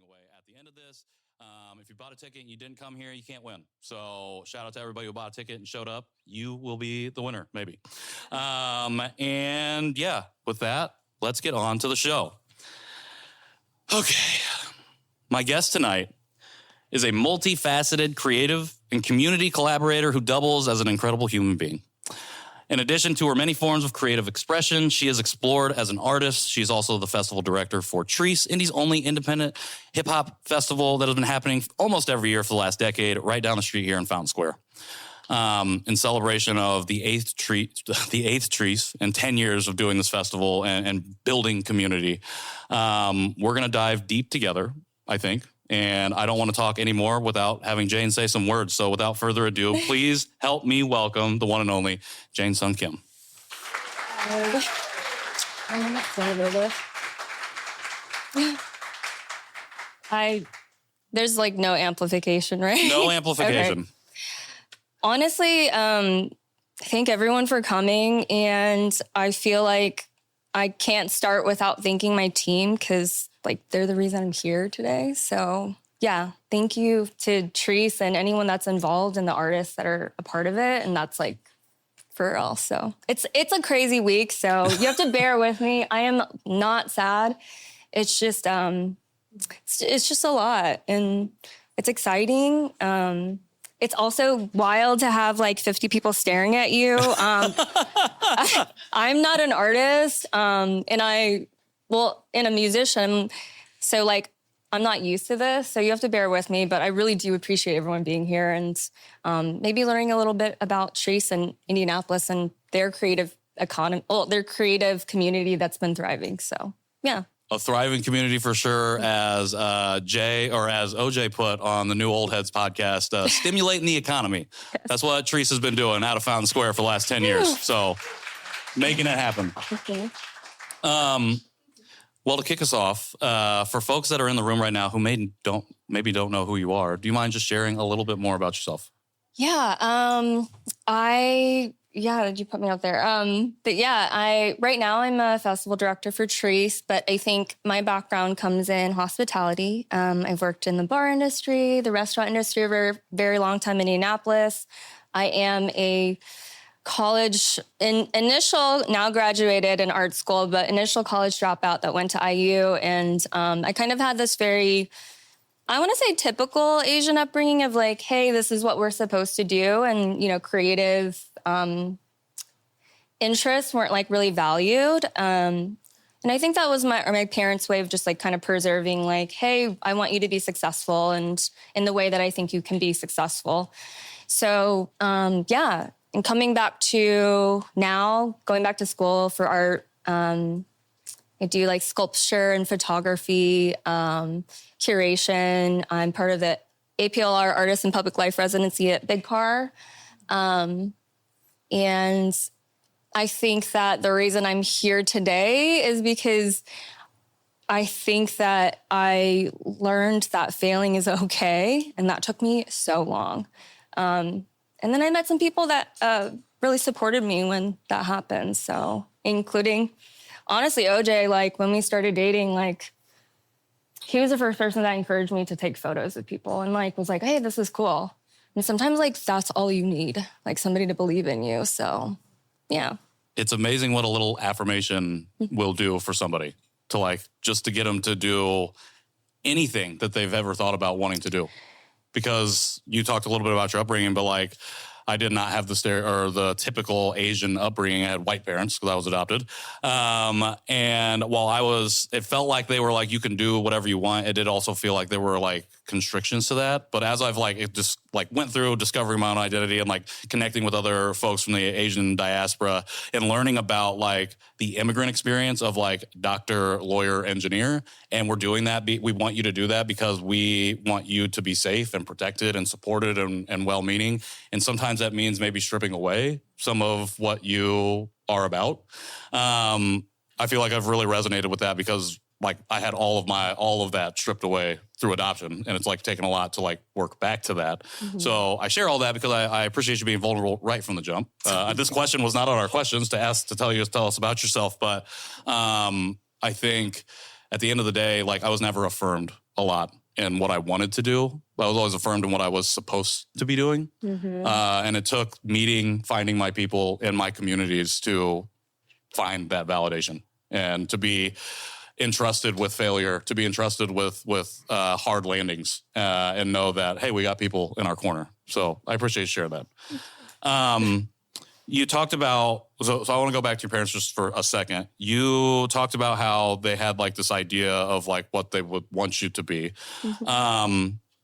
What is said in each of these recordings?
away at the end of this. If you bought a ticket and you didn't come here, you can't win. So shout out to everybody who bought a ticket and showed up. You will be the winner, maybe. And yeah, with that, let's get on to the show. Okay. My guest tonight is a multifaceted, creative, and community collaborator who doubles as an incredible human being. In addition to her many forms of creative expression, she has explored as an artist. She's also the festival director for Chreece, Indy's only independent hip-hop festival that has been happening almost every year for the last decade, right down the street here in Fountain Square. In celebration of the eighth Chreece and 10 years of doing this festival and building community, we're going to dive deep together, I think. And I don't want to talk anymore without having Jane say some words. So without further ado, please help me welcome the one and only Jane Sun Kim. There's like no amplification, right? No amplification. Okay. Honestly, thank everyone for coming. And I feel like I can't start without thanking my team because like they're the reason I'm here today. So yeah, thank you to Chreece and anyone that's involved and the artists that are a part of it. And that's like for real. So it's a crazy week. So you have to bear with me. I am not sad. It's just a lot and it's exciting. It's also wild to have like 50 people staring at you. I'm not an artist and a musician. So like, I'm not used to this. So you have to bear with me, but I really do appreciate everyone being here and maybe learning a little bit about Chreece and Indianapolis and their creative economy, their creative community that's been thriving. So yeah. A thriving community for sure, as Jay or as OJ put on the New Old Heads podcast, stimulating the economy. Yes. That's what Chreece has been doing out of Fountain Square for the last 10 years. So making it happen. Okay. Well, to kick us off, for folks that are in the room right now who maybe don't know who you are, do you mind just sharing a little bit more about yourself? Yeah. Did you put me out there? But yeah, right now I'm a festival director for Chreece, but I think my background comes in hospitality. I've worked in the bar industry, the restaurant industry for a very long time in Indianapolis. I am a college now graduated in art school, but initial college dropout that went to IU. And I kind of had this very, I want to say typical Asian upbringing of like, hey, this is what we're supposed to do. And, creative interests weren't like really valued. And I think that was my parents' way of just like kind of preserving like, hey, I want you to be successful and in the way that I think you can be successful. So, and coming back to now, going back to school for art, I do like sculpture and photography, curation. I'm part of the APLR Artist and Public Life Residency at Big Car. And I think that the reason I'm here today is because I think that I learned that failing is okay. And that took me so long. And then I met some people that really supported me when that happened. So including, honestly, OJ, like when we started dating, like he was the first person that encouraged me to take photos of people and like was like, hey, this is cool. And sometimes like that's all you need, like somebody to believe in you. So yeah. It's amazing what a little affirmation will do for somebody to like, just to get them to do anything that they've ever thought about wanting to do. Because you talked a little bit about your upbringing, but like I did not have the typical Asian upbringing. I had white parents because I was adopted. And while it felt like they were like, you can do whatever you want. It did also feel like there were like constrictions to that. But as I've went through discovering my own identity and like connecting with other folks from the Asian diaspora and learning about like the immigrant experience of like doctor, lawyer, engineer. And we're doing that. We want you to do that because we want you to be safe and protected and supported and well-meaning. And sometimes that means maybe stripping away some of what you are about. I feel like I've really resonated with that because like I had all of that stripped away through adoption, and it's like taken a lot to like work back to that. Mm-hmm. So I share all that because I appreciate you being vulnerable right from the jump. This question was not on our questions to tell us about yourself, but I think at the end of the day, like I was never affirmed a lot in what I wanted to do. I was always affirmed in what I was supposed to be doing. And it took finding my people in my communities to find that validation and to be entrusted with failure, to be entrusted with hard landings, and know that, hey, we got people in our corner. So I appreciate you sharing that. You talked about, so I want to go back to your parents just for a second. You talked about how they had like this idea of like what they would want you to be.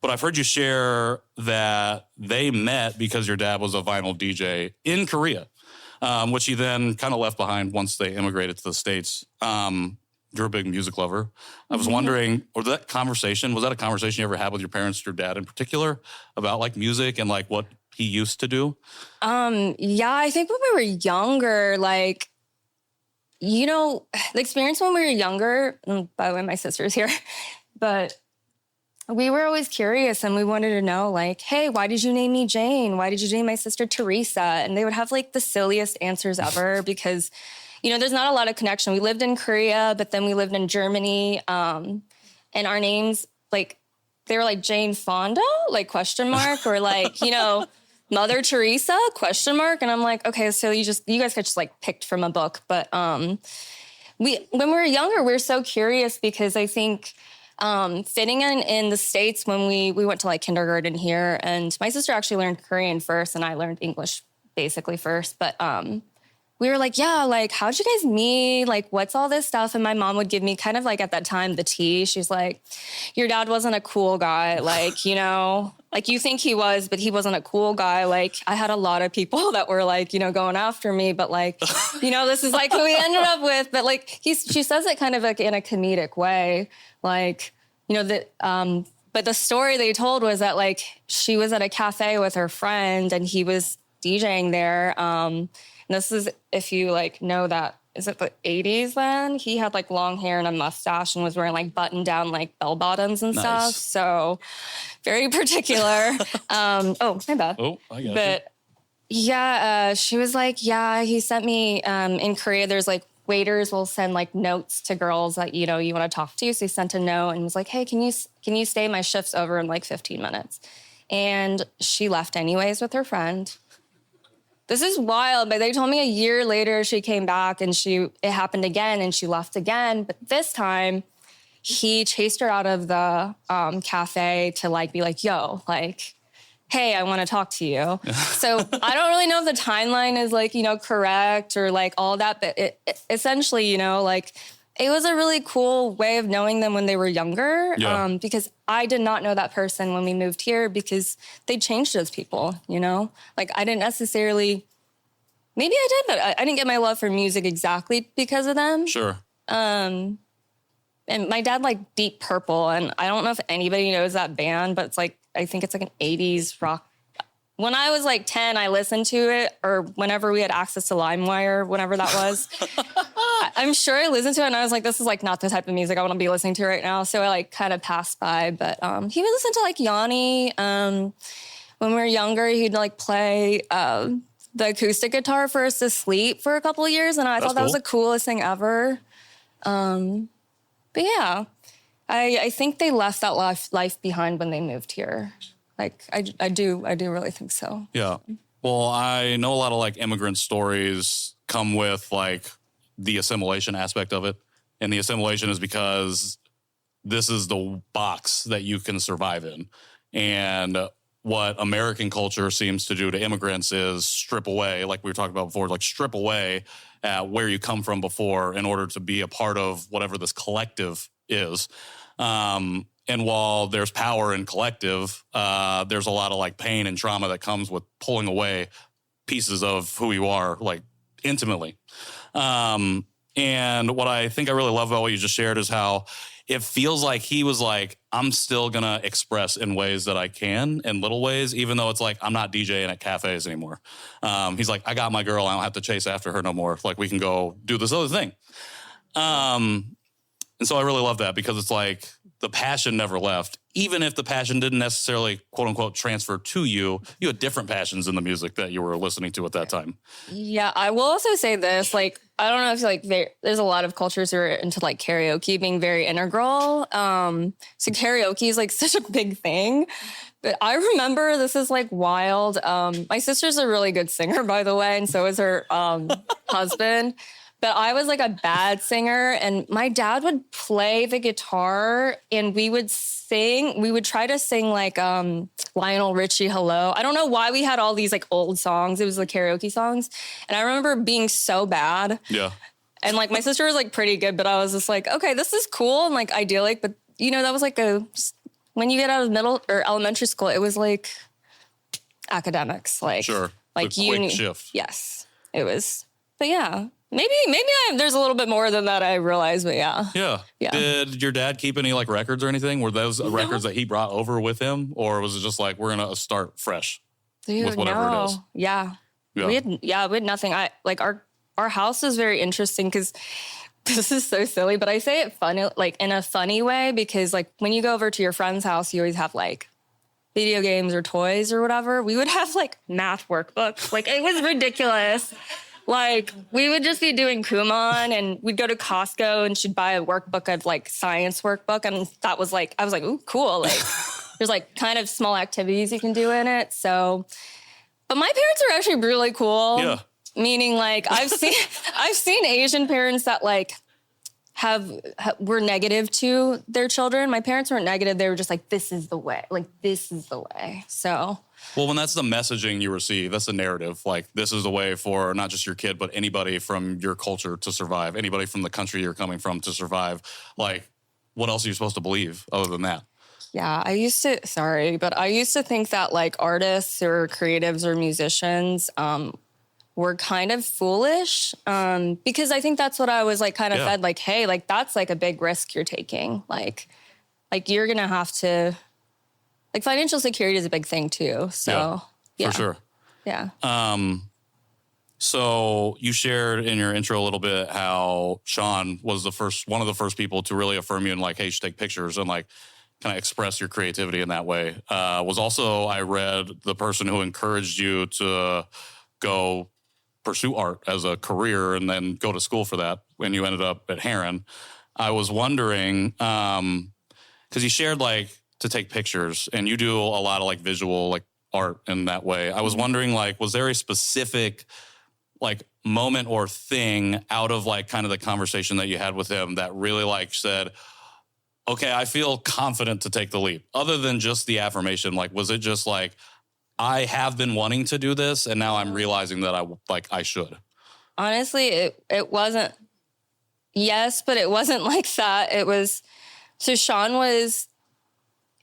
But I've heard you share that they met because your dad was a vinyl DJ in Korea, which he then kind of left behind once they immigrated to the States. You're a big music lover. I was wondering, was that a conversation you ever had with your parents, your dad in particular, about like music and like what he used to do? Yeah, I think when we were younger, like, you know, the experience when we were younger, and by the way, my sister's here, but we were always curious and we wanted to know, like, hey, why did you name me Jane? Why did you name my sister Teresa? And they would have like the silliest answers ever because, you know, there's not a lot of connection. We lived in Korea, but then we lived in Germany. And our names, like, they were like Jane Fonda, like question mark, or like, you know, Mother Teresa, question mark. And I'm like, okay, so you guys got just like picked from a book. But when we were younger, we were so curious because I think fitting in the States when we went to like kindergarten here, and my sister actually learned Korean first and I learned English basically first. But we were like, yeah, like, how'd you guys meet? Like, what's all this stuff? And my mom would give me kind of like at that time, the tea. She's like, your dad wasn't a cool guy. Like, you know, like you think he was, but he wasn't a cool guy. Like I had a lot of people that were like, you know, going after me, but like, you know, this is like who we ended up with. But like, she says it kind of like in a comedic way. Like, you know, that, but the story they told was that like, she was at a cafe with her friend and he was DJing there. This is, if you like know that, is it the 80s then? He had like long hair and a mustache and was wearing like button down like bell bottoms and stuff. So very particular. Oh, my bad. Oh, I got you. But yeah, she was like, yeah, he sent me in Korea. There's like waiters will send like notes to girls that, you know, you want to talk to. So he sent a note and was like, hey, can you stay? My shift's over in like 15 minutes. And she left anyways with her friend. This is wild, but they told me a year later she came back and it happened again and she left again. But this time he chased her out of the cafe to like be like, yo, like, hey, I want to talk to you. So I don't really know if the timeline is like, you know, correct or like all that, but it essentially, you know, like it was a really cool way of knowing them when they were younger, because I did not know that person when we moved here because they changed as people, you know? Like, I didn't necessarily... Maybe I did, but I didn't get my love for music exactly because of them. Sure. And my dad liked Deep Purple, and I don't know if anybody knows that band, but it's like, I think it's like an 80s rock. When I was like 10, I listened to it, or whenever we had access to LimeWire, whenever that was. I'm sure I listened to it and I was like, this is like not the type of music I want to be listening to right now. So I like kind of passed by, but he would listen to like Yanni. When we were younger, he'd like play the acoustic guitar for us to sleep for a couple of years. And I thought that was the coolest thing ever. But yeah, I think they left that life behind when they moved here. Like, I do really think so. Yeah. Well, I know a lot of like immigrant stories come with like the assimilation aspect of it. And the assimilation is because this is the box that you can survive in. And what American culture seems to do to immigrants is strip away, like we were talking about before, like strip away at where you come from before in order to be a part of whatever this collective is. And while there's power in collective, there's a lot of like pain and trauma that comes with pulling away pieces of who you are, like intimately. And what I think I really love about what you just shared is how it feels like he was like, I'm still going to express in ways that I can, in little ways, even though it's like, I'm not DJing at cafes anymore. He's like, I got my girl. I don't have to chase after her no more. Like, we can go do this other thing. And so I really love that because it's like the passion never left. Even if the passion didn't necessarily, quote unquote, transfer to you, you had different passions in the music that you were listening to at that time. Yeah, I will also say this, like, I don't know if like there's a lot of cultures who are into like karaoke being very integral. So karaoke is like such a big thing. But I remember, this is like wild. My sister's a really good singer, by the way, and so is her husband. But I was like a bad singer, and my dad would play the guitar and we would sing. We would try to sing like Lionel Richie, Hello. I don't know why we had all these like old songs. It was like karaoke songs. And I remember being so bad. Yeah. And like my sister was like pretty good, but I was just like, okay, this is cool and like idyllic. But you know, that was like when you get out of middle or elementary school, it was like academics. Like, sure. Like the quick shift. Yes, it was. But yeah. Maybe there's a little bit more than that I realized, but yeah. Yeah. Did your dad keep any like records or anything? Were those records that he brought over with him? Or was it just like, we're going to start fresh with whatever it is? Yeah. We had nothing. Our house is very interesting because this is so silly, but I say it funny, like in a funny way, because like when you go over to your friend's house, you always have like video games or toys or whatever. We would have like math workbooks. Like it was ridiculous. Like, we would just be doing Kumon, and we'd go to Costco, and she'd buy a workbook of, like, science workbook, and that was, like, I was like, ooh, cool. Like, there's, like, kind of small activities you can do in it, so. But my parents are actually really cool. Yeah. Meaning, like, I've seen Asian parents that, like, were negative to their children. My parents weren't negative. They were just like, this is the way. Like, this is the way, so. Well, when that's the messaging you receive, that's the narrative. Like, this is the way for not just your kid, but anybody from your culture to survive, anybody from the country you're coming from to survive. Like, what else are you supposed to believe other than that? Yeah, I used to think that, like, artists or creatives or musicians were kind of foolish because I think that's what I was, like, kind of fed. Like, hey, like, that's, like, a big risk you're taking. Like you're going to have to... Like, financial security is a big thing, too. So, yeah. For sure. Yeah. So you shared in your intro a little bit how Sean was one of the first people to really affirm you and like, hey, you should take pictures and like kind of express your creativity in that way. Was also, I read, the person who encouraged you to go pursue art as a career and then go to school for that when you ended up at Heron. I was wondering, because you shared like, to take pictures, and you do a lot of like visual like art in that way. I was wondering, like, was there a specific like moment or thing out of like kind of the conversation that you had with him that really like said, okay, I feel confident to take the leap, other than just the affirmation? Like, was it just like, I have been wanting to do this and now I'm realizing that I should? Honestly, it wasn't, yes, but it wasn't like that. It was, so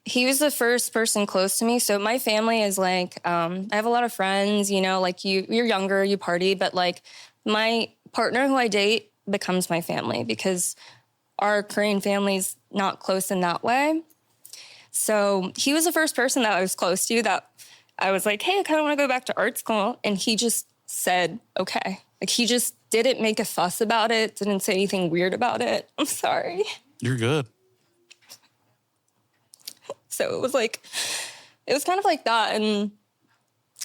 he was the first person close to me. So my family is like, I have a lot of friends, you know, like you're younger, you party, but like my partner who I date becomes my family because our Korean family's not close in that way. So he was the first person that I was close to that I was like, hey, I kind of want to go back to art school. And he just said, okay. Like he just didn't make a fuss about it, didn't say anything weird about it. I'm sorry. You're good. So it was kind of like that. And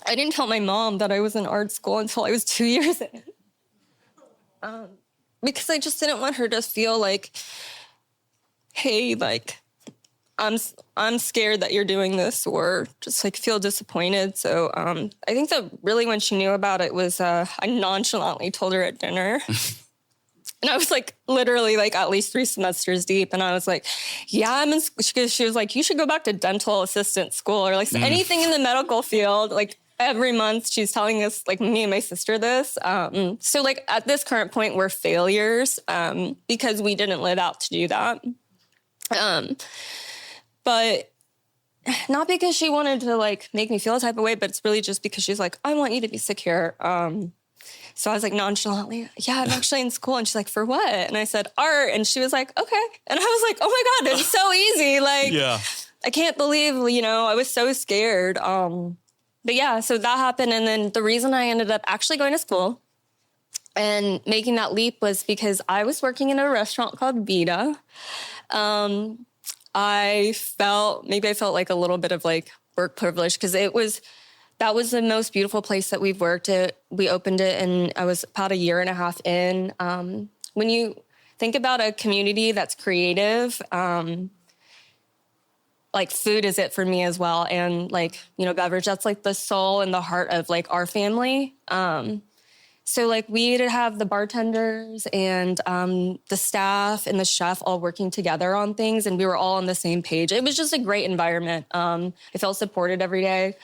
I didn't tell my mom that I was in art school until I was 2 years in. Because I just didn't want her to feel like, hey, like, I'm scared that you're doing this, or just like feel disappointed. So I think that really when she knew about it was I nonchalantly told her at dinner. And I was like, literally like at least 3 semesters deep. And I was like, yeah, I'm in school. She was like, you should go back to dental assistant school or like anything in the medical field. Like every month she's telling us, like me and my sister this. So like at this current point, we're failures because we didn't live out to do that. But not because she wanted to like make me feel a type of way, but it's really just because she's like, I want you to be secure. So I was like nonchalantly, yeah, I'm actually in school. And she's like, for what? And I said, art. And she was like, okay. And I was like, oh my God, it's so easy. Like, yeah. I can't believe, you know, I was so scared. But yeah, so that happened. And then the reason I ended up actually going to school And making that leap was because I was working in a restaurant called Vita. I felt like a little bit of like work privilege because that was the most beautiful place that we've worked at. We opened it and I was about a year and a half in. When you think about a community that's creative, like food is it for me as well. And like, beverage, that's like the soul and the heart of like our family. So like we'd have the bartenders and the staff and the chef all working together on things, and we were all on the same page. It was just a great environment. I felt supported every day.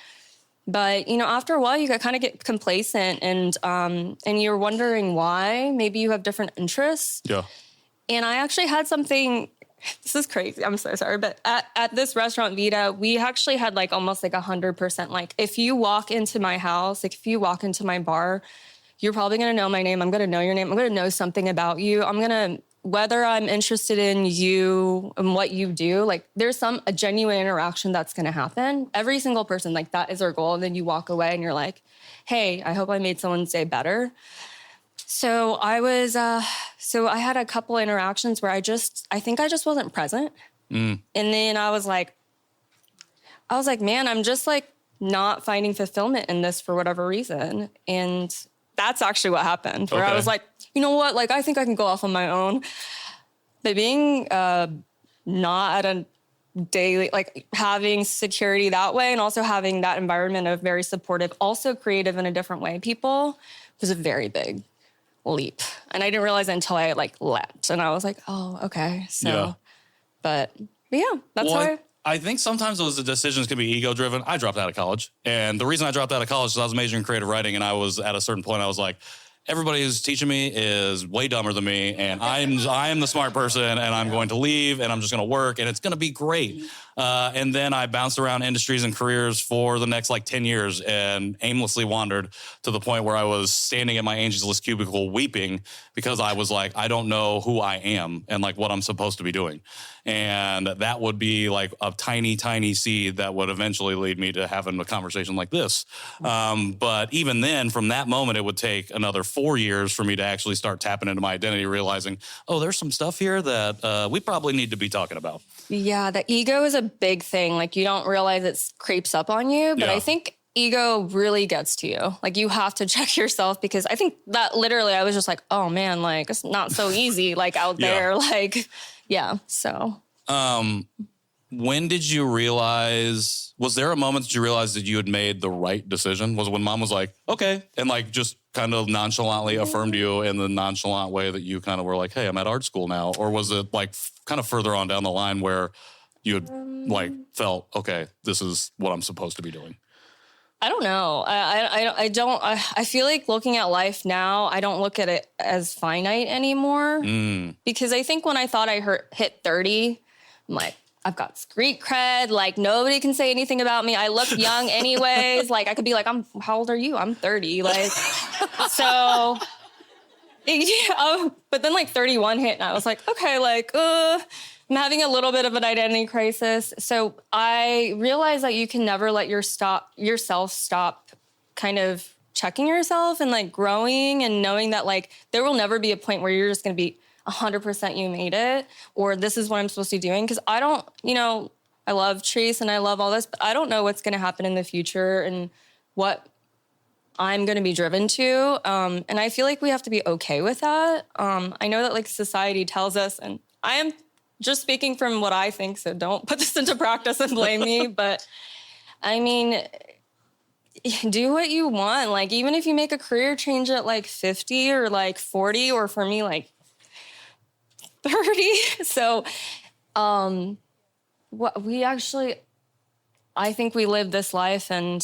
But, after a while, you kind of get complacent and you're wondering why. Maybe you have different interests. Yeah. And I actually had something, this is crazy, I'm so sorry, but at this restaurant, Vita, we actually had like almost like 100%. Like if you walk into my house, like if you walk into my bar, you're probably going to know my name. I'm going to know your name. I'm going to know something about you. Whether I'm interested in you and what you do, like there's a genuine interaction that's going to happen. Every single person, like that is our goal. And then you walk away and you're like, hey, I hope I made someone's day better. So I had a couple interactions where I think I just wasn't present. And then I was like, man, I'm just like not finding fulfillment in this for whatever reason. And that's actually what happened, where I was like, you know what? Like, I think I can go off on my own. But being not at a daily, like having security that way and also having that environment of very supportive, also creative in a different way, people, was a very big leap. And I didn't realize it until I like leapt. And I was like, oh, okay. So, but yeah, that's why. I think sometimes those decisions can be ego-driven. I dropped out of college. And the reason I dropped out of college is I was majoring in creative writing, and I was at a certain point, I was like, everybody who's teaching me is way dumber than me, and I am the smart person, and I'm going to leave, and I'm just going to work, and it's going to be great. And then I bounced around industries and careers for the next like 10 years and aimlessly wandered to the point where I was standing in my Angel's List cubicle weeping because I was like, I don't know who I am and like what I'm supposed to be doing. And that would be like a tiny, tiny seed that would eventually lead me to having a conversation like this. But even then, from that moment, it would take another 4 years for me to actually start tapping into my identity, realizing, oh, there's some stuff here that we probably need to be talking about. Yeah, the ego is a big thing. Like you don't realize it creeps up on you, but I think ego really gets to you. Like you have to check yourself, because I think that literally I was just like, oh man, like it's not so easy like out there. Like, yeah. So, when did you realize, was there a moment that you realized that you had made the right decision? Was it when mom was like, okay, and like just kind of nonchalantly affirmed you in the nonchalant way that you kind of were like, hey, I'm at art school now? Or was it like kind of further on down the line where you had like felt, okay, this is what I'm supposed to be doing? I don't know. I feel like looking at life now, I don't look at it as finite anymore. Because I think when I thought I hit 30, I'm like, I've got street cred. Like nobody can say anything about me. I look young anyways. Like I could be like, how old are you? I'm 30. Like, so yeah. But then like 31 hit and I was like, okay, like, I'm having a little bit of an identity crisis. So I realized that you can never let yourself stop kind of checking yourself and like growing and knowing that like there will never be a point where you're just going to be 100% you made it, or this is what I'm supposed to be doing. Because I don't, I love Chreece and I love all this, but I don't know what's going to happen in the future and what I'm going to be driven to. And I feel like we have to be okay with that. I know that like society tells us, and I am just speaking from what I think, so don't put this into practice and blame me. But I mean, do what you want. Like, even if you make a career change at like 50 or like 40, or for me, like 30. So, I think we live this life, and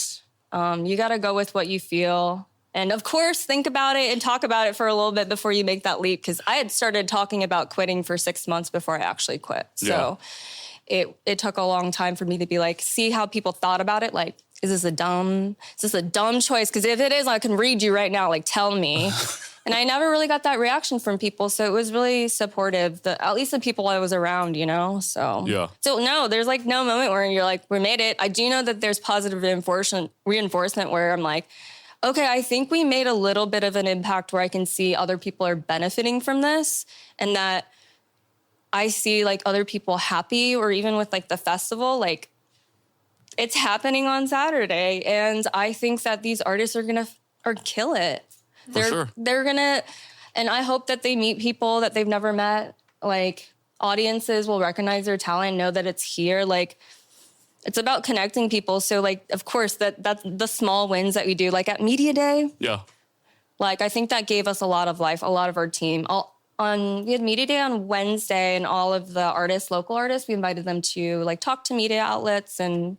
you got to go with what you feel. And of course, think about it and talk about it for a little bit before you make that leap. Because I had started talking about quitting for 6 months before I actually quit. So it took a long time for me to be like, see how people thought about it. Like, is this a dumb choice? Because if it is, I can read you right now. Like, tell me. And I never really got that reaction from people. So it was really supportive, at least the people I was around, So, So no, there's like no moment where you're like, we made it. I do know that there's positive reinforcement where I'm like, okay, I think we made a little bit of an impact where I can see other people are benefiting from this, and that I see like other people happy, or even with like the festival, like it's happening on Saturday. And I think that these artists are going to kill it. They're going to, and I hope that they meet people that they've never met. Like audiences will recognize their talent, know that it's here. Like it's about connecting people. So like, of course, that's the small wins that we do, like at Media Day. Yeah. Like, I think that gave us a lot of life, a lot of our team. We had Media Day on Wednesday, and all of the artists, local artists, we invited them to like talk to media outlets, and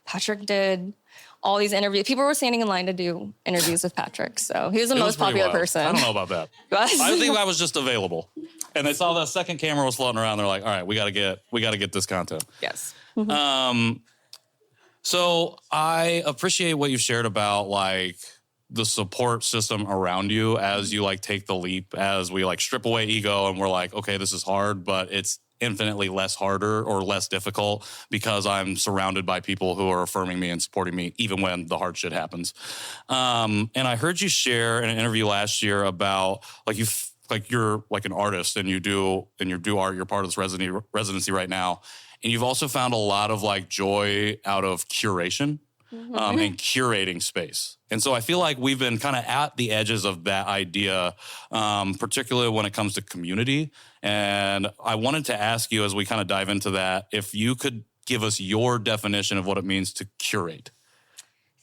Patrick did all these interviews. People were standing in line to do interviews with Patrick. So he was the most popular person. I don't know about that. I think I was just available. And they saw the second camera was floating around. They're like, all right, we got to get this content. Yes. So I appreciate what you shared about like the support system around you as you like take the leap, as we like strip away ego and we're like, okay, this is hard, but it's infinitely less harder or less difficult because I'm surrounded by people who are affirming me and supporting me even when the hard shit happens. And I heard you share in an interview last year about like you're like an artist and you do art, you're part of this residency right now. And you've also found a lot of like joy out of curation. And curating space. And so I feel like we've been kind of at the edges of that idea, particularly when it comes to community. And I wanted to ask you, as we kind of dive into that, if you could give us your definition of what it means to curate.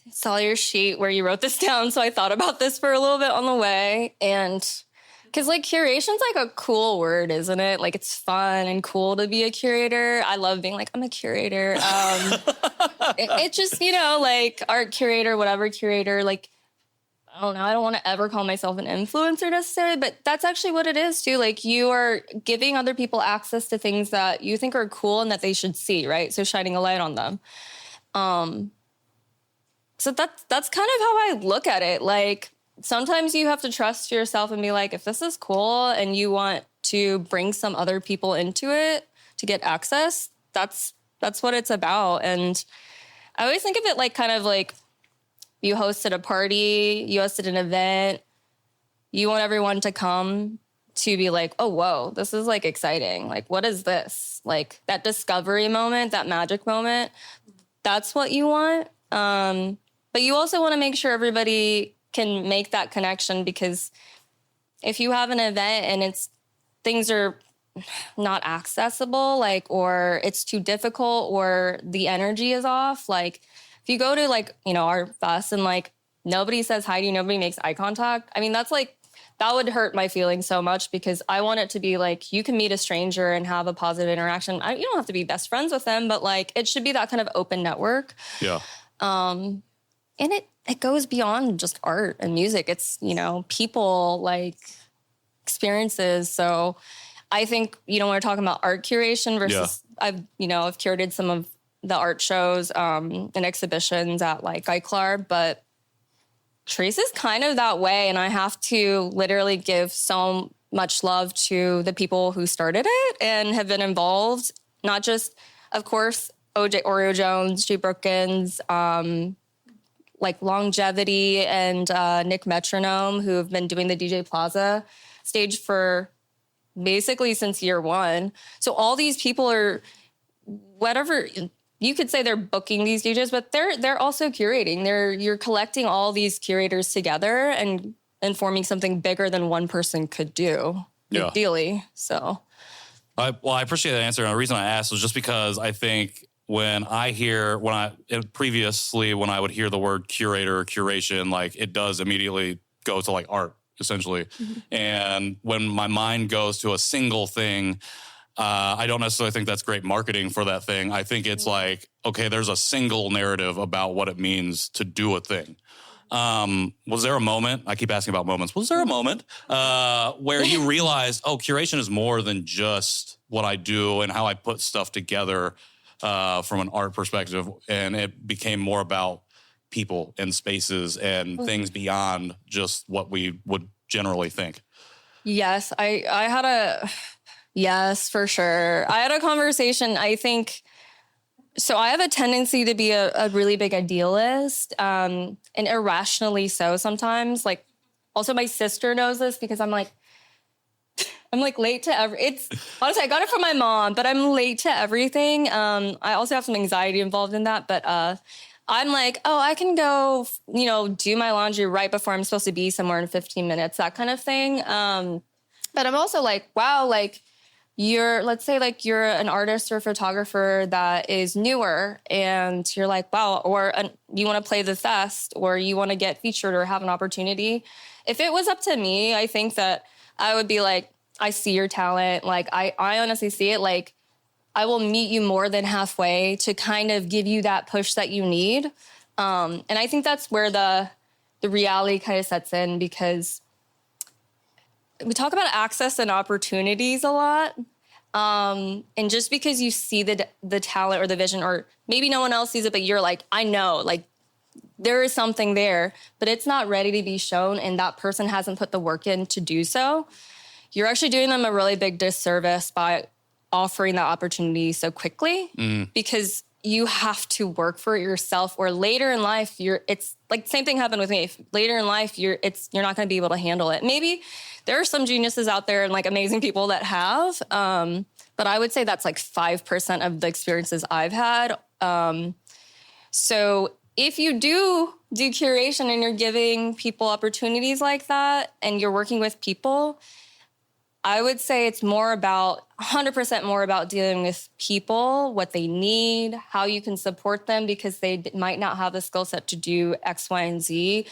I saw your sheet where you wrote this down, so I thought about this for a little bit on the way. And because like curation's like a cool word, isn't it? Like it's fun and cool to be a curator. I love being like, I'm a curator. It just, like art curator, whatever curator, like, I don't know. I don't want to ever call myself an influencer necessarily, but that's actually what it is too. Like you are giving other people access to things that you think are cool and that they should see, right? So shining a light on them. So that's kind of how I look at it. Like, sometimes you have to trust yourself and be like, if this is cool and you want to bring some other people into it to get access, that's what it's about. And I always think of it like kind of like you hosted a party, you hosted an event, you want everyone to come to be like, oh, whoa, this is like exciting. Like, what is this? Like that discovery moment, that magic moment, that's what you want. But you also want to make sure everybody can make that connection, because if you have an event and things are not accessible, like, or it's too difficult or the energy is off, like if you go to like, our fest and like nobody says hi to you, nobody makes eye contact. I mean, that's like, that would hurt my feelings so much, because I want it to be like, you can meet a stranger and have a positive interaction. You don't have to be best friends with them, but like, it should be that kind of open network. Yeah. And it goes beyond just art and music. It's, people, like experiences. So I think, when we're talking about art curation versus I've curated some of the art shows and exhibitions at like Geiklar, but Chreece is kind of that way. And I have to literally give so much love to the people who started it and have been involved. Not just, of course, Oreo Jones, G. Brookins, like Longevity and Nick Metronome, who have been doing the DJ Plaza stage for basically since year one. So all these people are, whatever, you could say they're booking these DJs, but they're also curating. You're collecting all these curators together and forming something bigger than one person could do, ideally. So, I appreciate that answer. And the reason I asked was just because I think when I would hear the word curator or curation, like it does immediately go to like art, essentially. Mm-hmm. And when my mind goes to a single thing, I don't necessarily think that's great marketing for that thing. I think it's like, okay, there's a single narrative about what it means to do a thing. Was there a moment, I keep asking about moments, was there a moment where you realized, oh, curation is more than just what I do and how I put stuff together from an art perspective, and it became more about people and spaces and things beyond just what we would generally think? Yes, yes, for sure. I had a conversation, I think So I have a tendency to be a really big idealist, and irrationally so sometimes. Like, also my sister knows this because I'm like late to it's honestly, I got it from my mom, but I'm late to everything. I also have some anxiety involved in that, but I'm like, oh, I can go, do my laundry right before I'm supposed to be somewhere in 15 minutes, that kind of thing. But I'm also like, wow, like let's say like you're an artist or a photographer that is newer and you're like, wow, or you want to play the fest or you want to get featured or have an opportunity. If it was up to me, I think that I would be like, I see your talent. Like, I honestly see it. Like, I will meet you more than halfway to kind of give you that push that you need. And I think that's where the reality kind of sets in, because we talk about access and opportunities a lot. And just because you see the talent or the vision, or maybe no one else sees it, but you're like, I know, like, there is something there, but it's not ready to be shown, and that person hasn't put the work in to do so, you're actually doing them a really big disservice by offering that opportunity so quickly, because you have to work for it yourself, or later in life, it's like same thing happened with me. Later in life, you're not going to be able to handle it. Maybe there are some geniuses out there and like amazing people that have, but I would say that's like 5% of the experiences I've had. So if you do curation and you're giving people opportunities like that and you're working with people, I would say it's 100% more about dealing with people, what they need, how you can support them, because they might not have the skill set to do X, Y, and Z.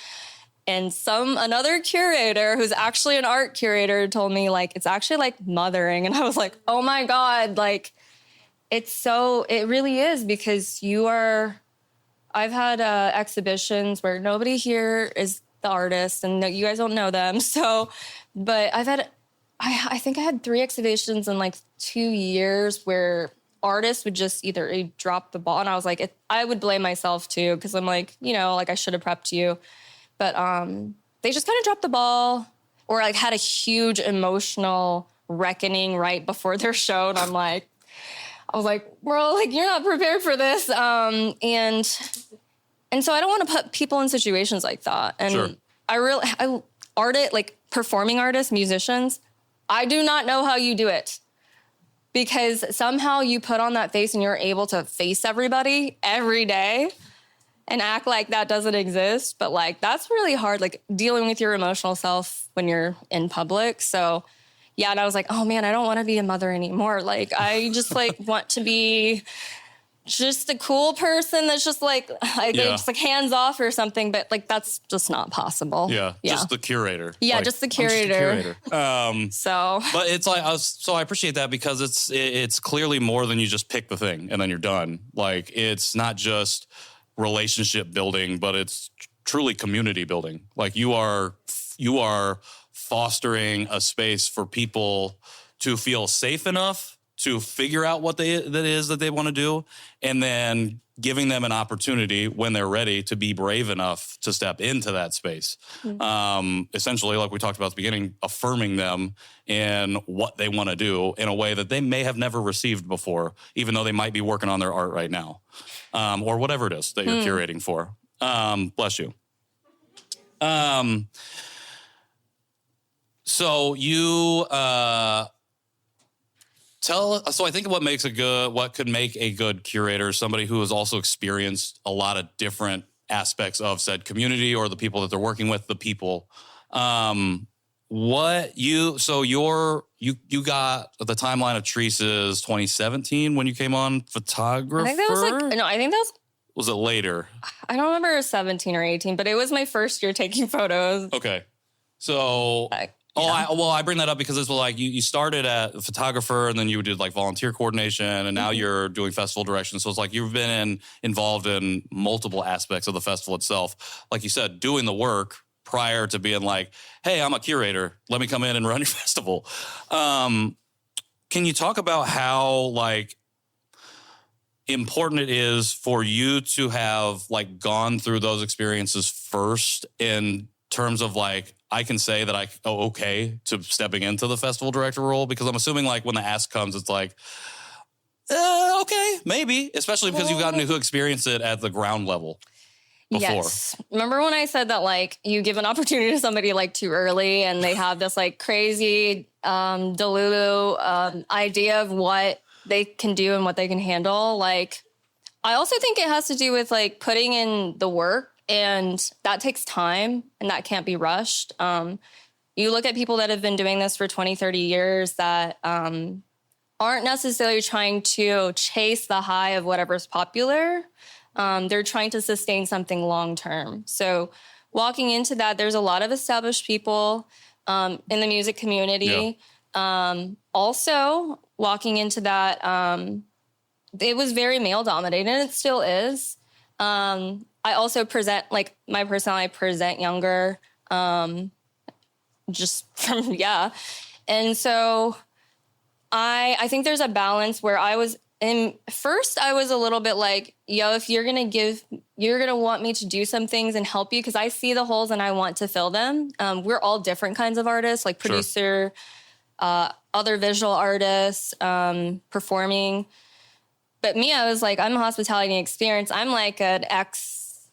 And another curator who's actually an art curator told me, like, it's actually like mothering. And I was like, oh my God, like, it really is, because I've had exhibitions where nobody here is the artist and you guys don't know them. So, but I think I had 3 exhibitions in like 2 years where artists would just either drop the ball. And I was like, I would blame myself too, because I'm like, like I should have prepped you. But they just kind of dropped the ball, or like had a huge emotional reckoning right before their show. And I was like, bro, like you're not prepared for this. And so I don't want to put people in situations like that. And sure. Performing artists, musicians, I do not know how you do it, because somehow you put on that face and you're able to face everybody every day and act like that doesn't exist. But like, that's really hard, like dealing with your emotional self when you're in public. So yeah. And I was like, oh man, I don't want to be a mother anymore. Like, I just like want to be just a cool person that's just like hands off or something, but like that's just not possible. Yeah, just the curator. Yeah, like, just the curator. But it's like I appreciate that, because it's clearly more than you just pick the thing and then you're done. Like, it's not just relationship building, but it's truly community building. Like, you are fostering a space for people to feel safe enough to figure out what that is that they want to do, and then giving them an opportunity when they're ready to be brave enough to step into that space. Mm-hmm. Essentially, like we talked about at the beginning, affirming them in what they want to do in a way that they may have never received before, even though they might be working on their art right now, or whatever it is that you're curating for. Bless you. So you... So I think what could make a good curator, somebody who has also experienced a lot of different aspects of said community or the people that they're working with, the people. You got the timeline of Chreece's 2017 when you came on photographer? I think that was Was it later? I don't remember if it was 17 or 18, but it was my first year taking photos. Okay. So... I bring that up because it's like you started at a photographer, and then you did like volunteer coordination, and now you're doing festival direction. So it's like you've been involved in multiple aspects of the festival itself. Like you said, doing the work prior to being like, hey, I'm a curator. Let me come in and run your festival. Can you talk about how like important it is for you to have like gone through those experiences first in terms of like, I can say that okay to stepping into the festival director role? Because I'm assuming like when the ask comes, it's like, okay, maybe, especially because you've gotten to experience it at the ground level before. Yes. Remember when I said that, like, you give an opportunity to somebody like too early and they have this like crazy delulu idea of what they can do and what they can handle? Like, I also think it has to do with like putting in the work, and that takes time and that can't be rushed. You look at people that have been doing this for 20, 30 years that aren't necessarily trying to chase the high of whatever's popular. They're trying to sustain something long term. So walking into that, there's a lot of established people in the music community. Yeah. Also, walking into that, it was very male dominated, and it still is. I also present, like, my personality, I present younger, just from, yeah. And so I think there's a balance where I was I was a little bit like, yo, if you're going to want me to do some things and help you, because I see the holes and I want to fill them. We're all different kinds of artists, like producer, other visual artists, performing. But me, I was like, I'm a hospitality experience. I'm like an ex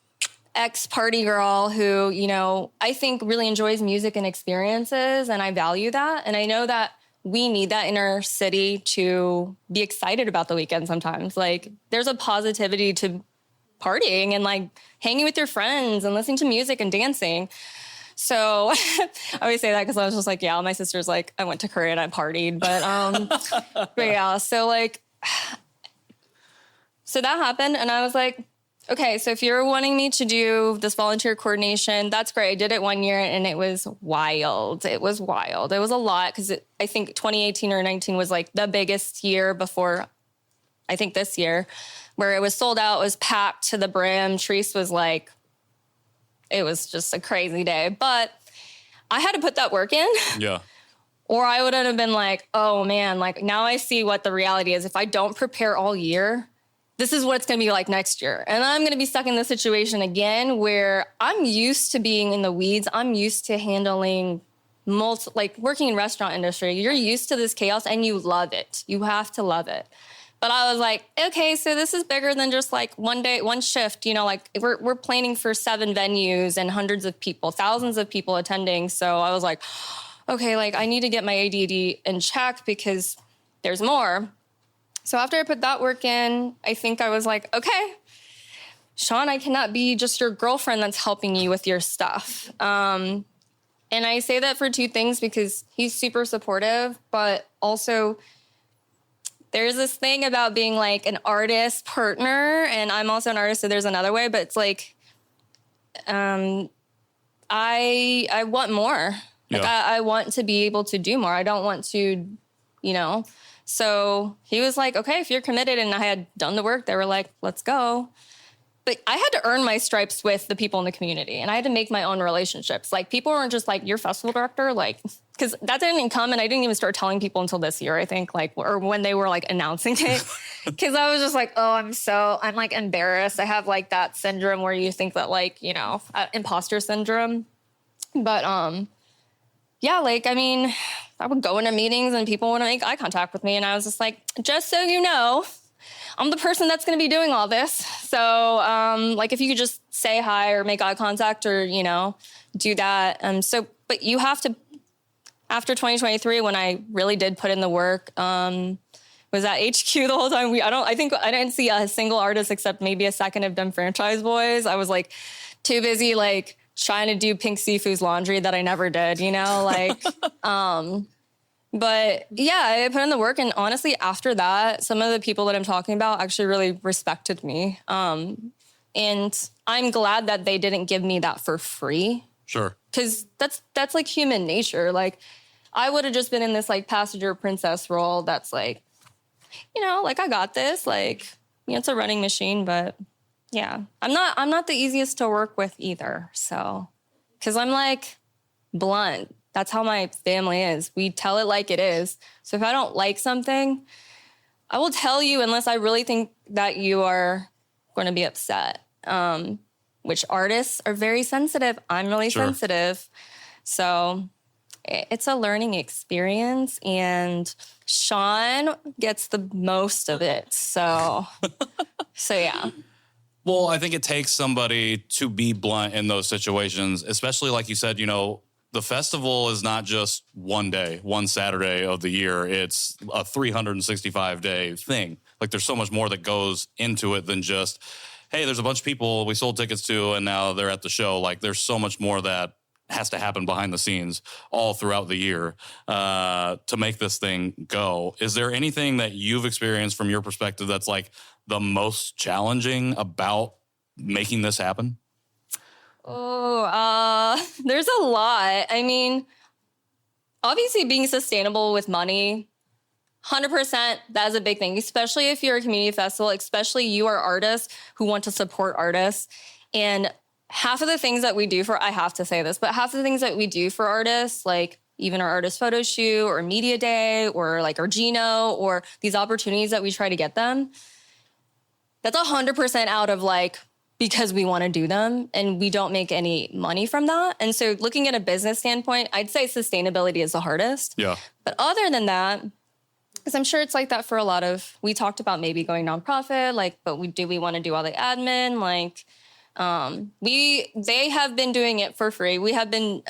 party girl who, you know, I think really enjoys music and experiences, and I value that. And I know that we need that in our city to be excited about the weekend sometimes. Like, there's a positivity to partying and like hanging with your friends and listening to music and dancing. So I always say that because I was just like, yeah, my sister's like, I went to Curate and I partied. But yeah, so like, so that happened. And I was like, okay, so if you're wanting me to do this volunteer coordination, that's great. I did it 1 year and it was wild. It was wild. It was a lot because I think 2018 or 19 was like the biggest year before, I think this year, where it was sold out, it was packed to the brim. Chreece was like, it was just a crazy day. But I had to put that work in. Yeah. Or I would have been like, oh man, like now I see what the reality is. If I don't prepare all year, this is what it's going to be like next year. And I'm going to be stuck in this situation again where I'm used to being in the weeds. I'm used to handling like working in restaurant industry. You're used to this chaos and you love it. You have to love it. But I was like, okay, so this is bigger than just like one day, one shift, you know, like we're planning for 7 venues and hundreds of people, thousands of people attending. So I was like, okay, like I need to get my ADD in check because there's more. So after I put that work in, I think I was like, okay, Sean, I cannot be just your girlfriend that's helping you with your stuff. And I say that for 2 things, because he's super supportive, but also there's this thing about being like an artist partner, and I'm also an artist, so there's another way, but it's like, I want more. Like I want to be able to do more. I don't want to, you know. So he was like, okay, if you're committed, and I had done the work, they were like, let's go. But I had to earn my stripes with the people in the community, and I had to make my own relationships. Like, people weren't just like, you're festival director, like, because that didn't even come, and I didn't even start telling people until this year, I think, like, or when they were like announcing it. Because I was just like, oh, I'm like embarrassed. I have like that syndrome where you think that, like, you know, imposter syndrome. But yeah, like, I mean, I would go into meetings and people want to make eye contact with me. And I was just like, just so you know, I'm the person that's going to be doing all this. So, like, if you could just say hi or make eye contact or, you know, do that. But you have to, after 2023, when I really did put in the work, was at HQ the whole time. I didn't see a single artist except maybe a second of them Franchise Boys. I was like too busy, like, trying to do Pink Sifu's laundry that I never did, you know, like, but yeah, I put in the work. And honestly, after that, some of the people that I'm talking about actually really respected me. And I'm glad that they didn't give me that for free. Sure. Cause that's like human nature. Like, I would have just been in this like passenger princess role. That's like, you know, like, I got this, like, you know, it's a running machine, but yeah, I'm not the easiest to work with either. So, because I'm like blunt. That's how my family is. We tell it like it is. So if I don't like something, I will tell you unless I really think that you are going to be upset. Which artists are very sensitive. I'm really sensitive. So it's a learning experience, and Sean gets the most of it. So yeah. Well, I think it takes somebody to be blunt in those situations, especially like you said, the festival is not just one day, one Saturday of the year. It's a 365-day thing. Like there's so much more that goes into it than just, hey, there's a bunch of people we sold tickets to and now they're at the show. Like there's so much more that has to happen behind the scenes all throughout the year to make this thing go. Is there anything that you've experienced from your perspective that's like the most challenging about making this happen? There's a lot. I mean, obviously being sustainable with money, 100%, that is a big thing, especially if you're a community festival, especially you are artists who want to support artists. And half of the things that we do I have to say this, but half of the things that we do for artists, like even our artist photo shoot or media day or like our Gino or these opportunities that we try to get them, that's 100% out of like, because we want to do them and we don't make any money from that. And so looking at a business standpoint, I'd say sustainability is the hardest. Yeah. But other than that, because I'm sure it's like that for a lot of, we talked about maybe going nonprofit, like, but we want to do all the admin? Like, they have been doing it for free. We have been,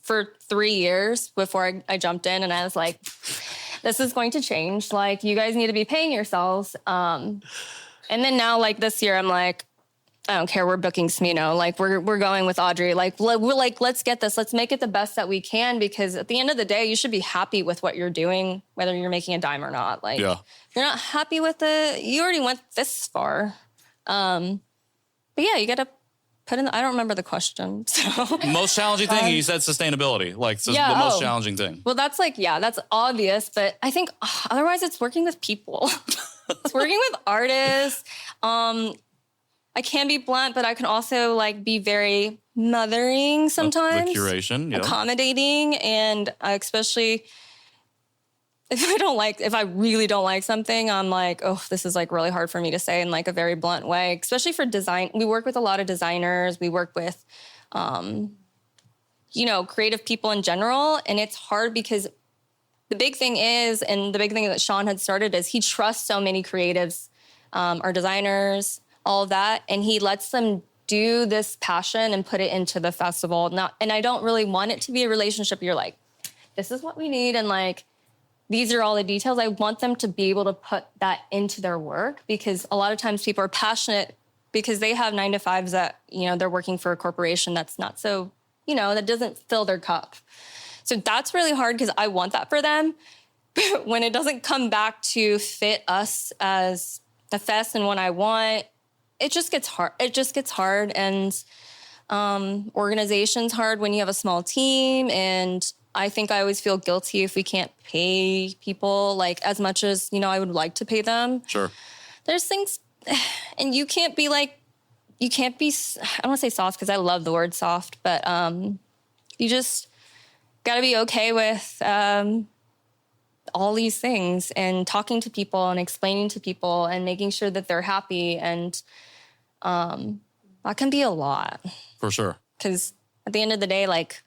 for 3 years before I jumped in, and I was like, this is going to change. Like, you guys need to be paying yourselves. And then now, like this year, I'm like, I don't care. We're booking Smino. Like we're going with Audrey. Like we're like, let's get this. Let's make it the best that we can, because at the end of the day, you should be happy with what you're doing, whether you're making a dime or not. Like if you're not happy with it, you already went this far. But yeah, you got to put in. I don't remember the question. So most challenging thing, you said sustainability. Like the most challenging thing. Well, that's like, that's obvious. But I think otherwise it's working with people. It's working with artists. I can be blunt, but I can also like be very mothering sometimes. The curation, accommodating, and especially if I really don't like something, I'm like, oh, this is like really hard for me to say in like a very blunt way, especially for design. We work with a lot of designers. We work with, creative people in general. And it's hard because the big thing is, and the big thing that Sean had started is he trusts so many creatives, our designers, all of that. And he lets them do this passion and put it into the festival. And I don't really want it to be a relationship. You're like, this is what we need. And like, these are all the details. I want them to be able to put that into their work, because a lot of times people are passionate because they have 9-to-5s that, they're working for a corporation that's not so, that doesn't fill their cup. So that's really hard because I want that for them. But when it doesn't come back to fit us as the fest and what I want, it just gets hard. It just gets hard. And organization's hard when you have a small team. And I think I always feel guilty if we can't pay people like as much as, I would like to pay them. Sure. There's things, and you can't be, I don't want to say soft because I love the word soft, but you just got to be okay with all these things and talking to people and explaining to people and making sure that they're happy. And that can be a lot. For sure. Because at the end of the day, like,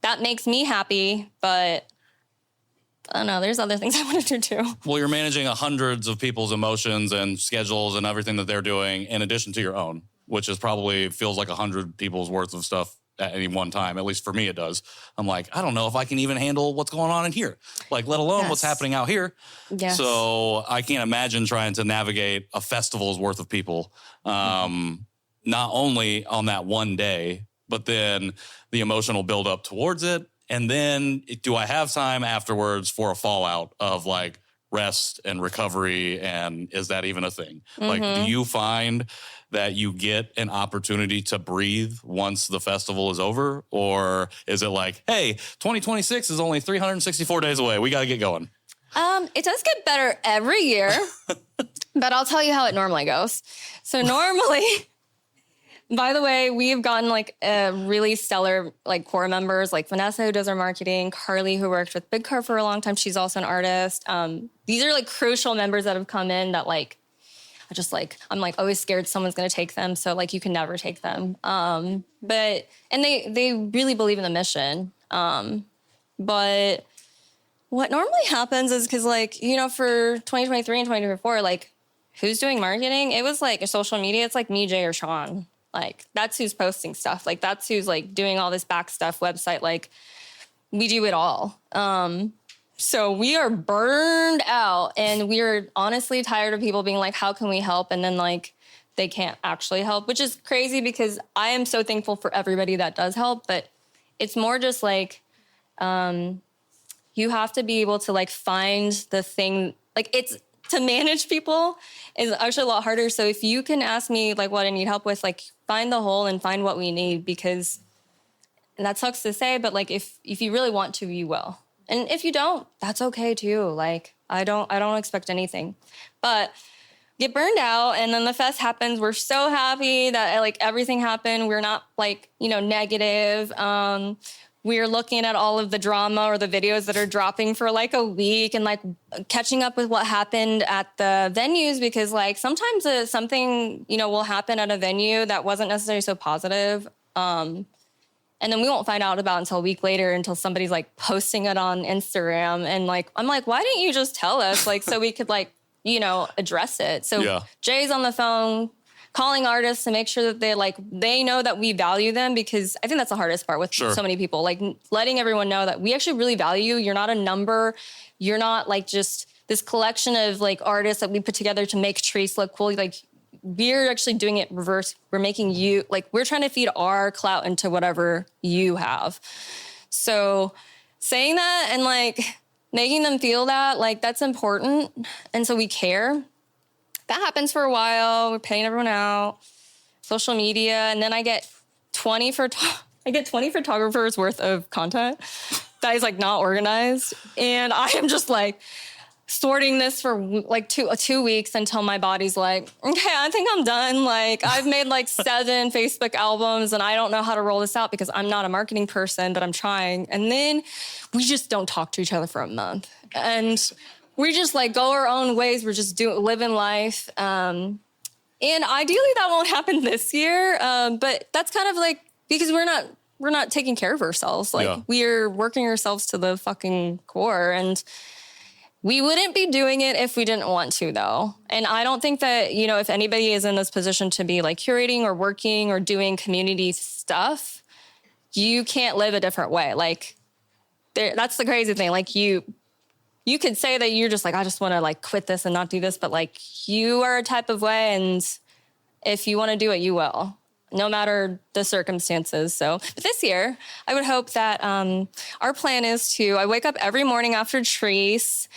that makes me happy, but I don't know, there's other things I want to do too. Well, you're managing hundreds of people's emotions and schedules and everything that they're doing in addition to your own, which is probably feels like 100 people's worth of stuff at any one time. At least for me, it does. I'm like, I don't know if I can even handle what's going on in here, like, let alone what's happening out here. Yes. So I can't imagine trying to navigate a festival's worth of people, not only on that one day, but then the emotional buildup towards it. And then do I have time afterwards for a fallout of like rest and recovery? And is that even a thing? Mm-hmm. Like, do you find that you get an opportunity to breathe once the festival is over? Or is it like, hey, 2026 is only 364 days away. We got to get going. It does get better every year, but I'll tell you how it normally goes. So normally... By the way, we've gotten like really stellar like core members, like Vanessa, who does our marketing, Carly, who worked with Big Car for a long time. She's also an artist. These are like crucial members that have come in that like, I'm like always scared someone's going to take them. So like you can never take them. And they really believe in the mission. But what normally happens is because, like, you know, for 2023 and 2024, like, who's doing marketing? It was like a social media. It's like me, Jay, or Sean. Like, that's who's posting stuff. Like, that's who's like doing all this back stuff, website. Like, we do it all. So we are burned out, and we're honestly tired of people being like, how can we help? And then like, they can't actually help, which is crazy because I am so thankful for everybody that does help. But it's more just like, you have to be able to like find the thing, like it's to manage people is actually a lot harder. So if you can ask me like what I need help with, like find the hole and find what we need, because and that sucks to say, but like if you really want to, you will. And if you don't, that's okay too. Like I don't expect anything, but get burned out. And then the fest happens. We're so happy that like everything happened. We're not like, you know, negative. We're looking at all of the drama or the videos that are dropping for like a week and like catching up with what happened at the venues, because like sometimes something, you know, will happen at a venue that wasn't necessarily so positive. And then we won't find out about it until a week later, until somebody's like posting it on Instagram. And like, I'm like, why didn't you just tell us? Like, so we could like, you know, address it. So Jay's on the phone calling artists to make sure that they know that we value them, because I think that's the hardest part with so many people, like letting everyone know that we actually really value you. You're not a number. You're not like just this collection of like artists that we put together to make Chreece look cool. Like we're actually doing it reverse. We're making you, like, we're trying to feed our clout into whatever you have. So saying that and like making them feel that, like, that's important. And so we care. That happens for a while. We're paying everyone out, social media. And then I get 20 photographers worth of content that is like not organized. And I am just like sorting this for like two weeks until my body's like, okay, I think I'm done. Like I've made like 7 Facebook albums and I don't know how to roll this out because I'm not a marketing person, but I'm trying. And then we just don't talk to each other for a month. And we just like go our own ways. We're just living life. And ideally that won't happen this year. But that's kind of like, because we're not taking care of ourselves. Like we're working ourselves to the fucking core, and we wouldn't be doing it if we didn't want to, though. And I don't think that, you know, if anybody is in this position to be like curating or working or doing community stuff, you can't live a different way. Like that's the crazy thing. Like you could say that you're just like, I just want to like quit this and not do this. But like you are a type of way. And if you want to do it, you will, no matter the circumstances. So but this year, I would hope that our plan is I wake up every morning after Chreece.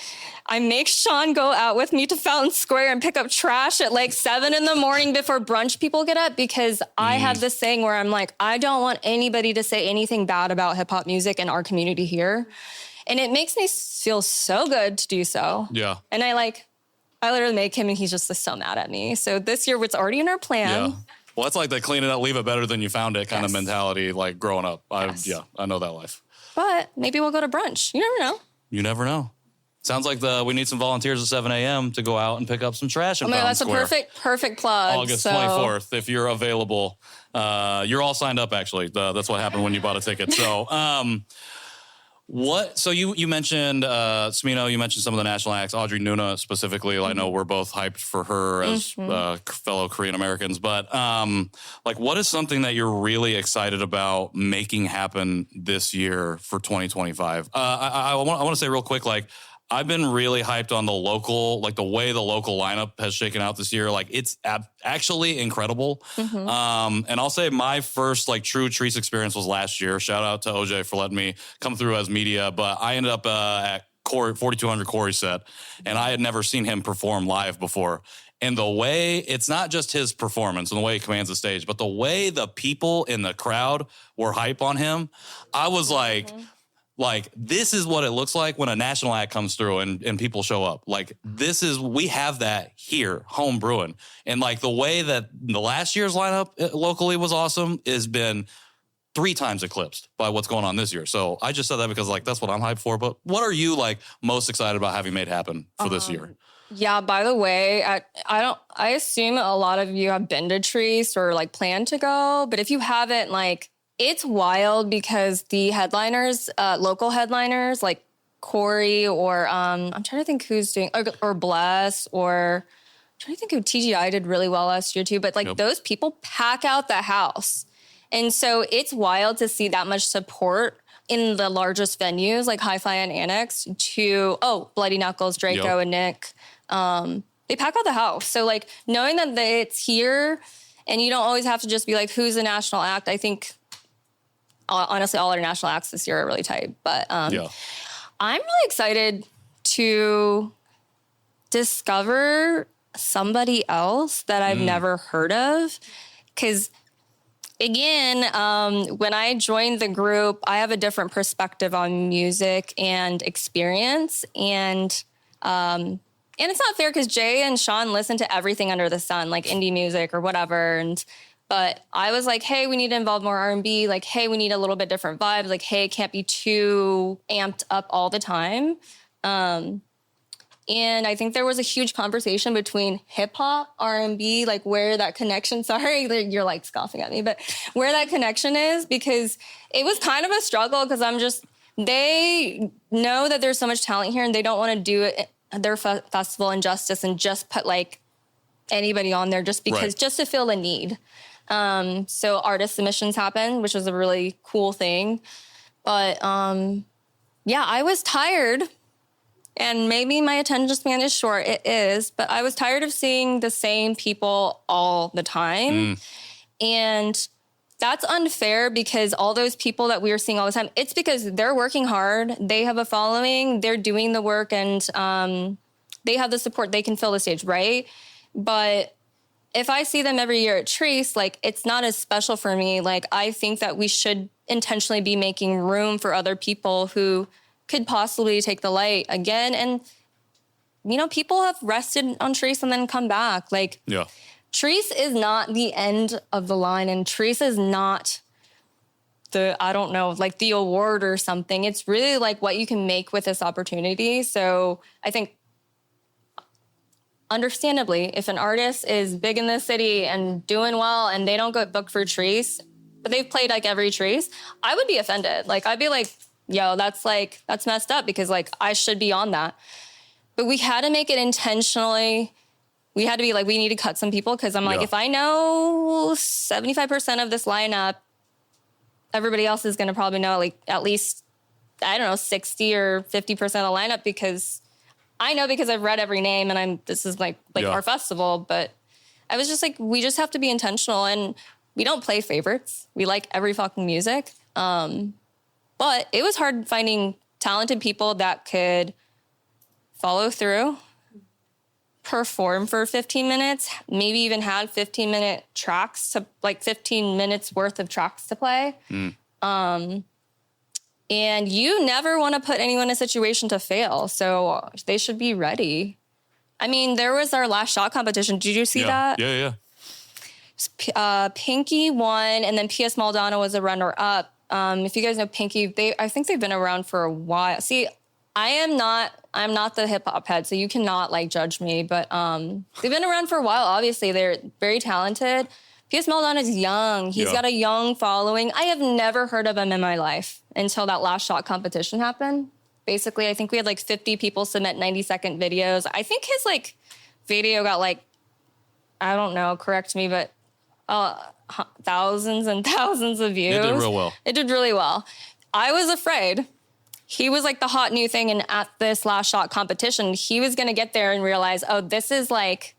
I make Sean go out with me to Fountain Square and pick up trash at like 7 a.m. before brunch people get up, because I have this thing where I'm like, I don't want anybody to say anything bad about hip hop music in our community here. And it makes me feel so good to do so. Yeah. And I literally make him, and he's just so mad at me. So this year, it's already in our plan. Yeah. Well, it's like the clean it up, leave it better than you found it kind of mentality, like growing up. I know that life. But maybe we'll go to brunch. You never know. You never know. Sounds like we need some volunteers at 7 a.m. to go out and pick up some trash in Fountain Square. That's a perfect plug. August 24th, if you're available. You're all signed up, actually. That's what happened when you bought a ticket. So, So you mentioned Smino, you mentioned some of the national acts, Audrey, Nuna specifically. I know we're both hyped for her as fellow Korean Americans, but like, what is something that you're really excited about making happen this year for 2025? I want to say real quick, like, I've been really hyped on the local, like the way the local lineup has shaken out this year. Like it's actually incredible. And I'll say my first like true Chreece experience was last year. Shout out to OJ for letting me come through as media. But I ended up at 4200 Corey's set, and I had never seen him perform live before. And the way, it's not just his performance and the way he commands the stage, but the way the people in the crowd were hype on him, I was like, this is what it looks like when a national act comes through and people show up. Like, we have that here, home brewing. And like the way that the last year's lineup locally was awesome has been 3 times eclipsed by what's going on this year. So I just said that because like, that's what I'm hyped for. But what are you like most excited about having made happen for this year? Yeah, by the way, I assume a lot of you have been to Chreece or like plan to go, but if you haven't, like, It's wild because the headliners, local headliners like Corey or I'm trying to think who's doing, or Bless, or I'm trying to think of TGI did really well last year too. But like those people pack out the house. And so it's wild to see that much support in the largest venues like Hi-Fi and Annex to, Bloody Knuckles, Draco and Nick. They pack out the house. So like knowing that it's here and you don't always have to just be like, who's the national act? I think honestly, all our national acts this year are really tight. But I'm really excited to discover somebody else that I've never heard of. Because again, when I joined the group, I have a different perspective on music and experience. And it's not fair because Jay and Sean listen to everything under the sun, like indie music or whatever. But I was like, hey, we need to involve more R&B. Like, hey, we need a little bit different vibes. Like, hey, it can't be too amped up all the time. And I think there was a huge conversation between hip hop, R&B, like where that connection, sorry, you're like scoffing at me, but where that connection is, because it was kind of a struggle because they know that there's so much talent here and they don't want to do it, their festival injustice and just put like anybody on there just because, just to fill a need. So artist submissions happened, which was a really cool thing. But I was tired, and maybe my attention span is short. It is, but I was tired of seeing the same people all the time. And that's unfair because all those people that we were seeing all the time, it's because they're working hard. They have a following, they're doing the work, and they have the support. They can fill the stage, right? But if I see them every year at Chreece, like it's not as special for me. Like I think that we should intentionally be making room for other people who could possibly take the light again. And, people have rested on Chreece and then come back. Like Chreece is not the end of the line, and Chreece is not the award or something. It's really like what you can make with this opportunity. So I think, understandably, if an artist is big in the city and doing well and they don't get booked for Chreece, but they've played like every Chreece, I would be offended. Like I'd be like, yo, that's messed up because like I should be on that. But we had to make it intentionally. We had to be like, we need to cut some people because I'm like, if I know 75% of this lineup, everybody else is going to probably know like at least, 60 or 50% of the lineup because I know because I've read every name and this is like our festival. But I was just like, we just have to be intentional, and we don't play favorites. We like every fucking music. But it was hard finding talented people that could follow through, perform for 15 minutes, maybe even had 15-minute tracks to like 15 minutes worth of tracks to play. And you never want to put anyone in a situation to fail. So they should be ready. I mean, there was our last shot competition. Did you see that? Yeah. Pinky won, and then P.S. Maldonado was a runner-up. If you guys know Pinky, I think they've been around for a while. See, I'm not the hip-hop head, so you cannot like judge me. But they've been around for a while. Obviously, they're very talented. P.S. Maldonado is young. He's got a young following. I have never heard of him in my life until that last shot competition happened. Basically, I think we had like 50 people submit 90-second videos. I think his like video got like, I don't know, correct me, but thousands and thousands of views. It did real well. It did really well. I was afraid. He was like the hot new thing, and at this last shot competition, he was going to get there and realize, oh, this is like,